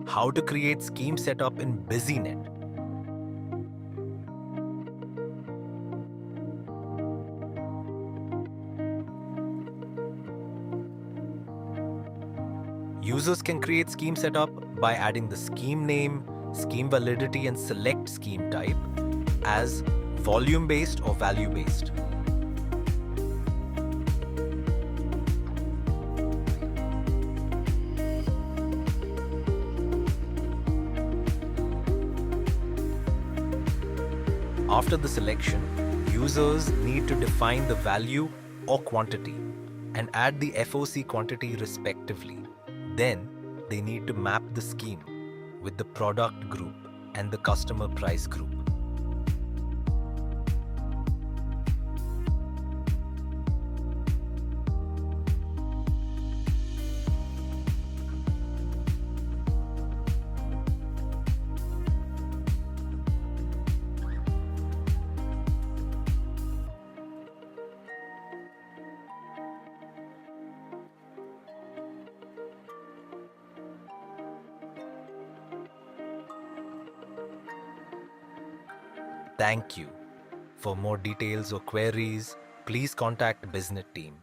How to create scheme setup in Businet. Users can create scheme setup by adding the scheme name, scheme validity, and select scheme type as volume-based or value-based. After the selection, users need to define the value or quantity and add the FOC quantity respectively. Then, they need to map the scheme with the product group and the customer price group. Thank you. For more details or queries, please contact Businet team.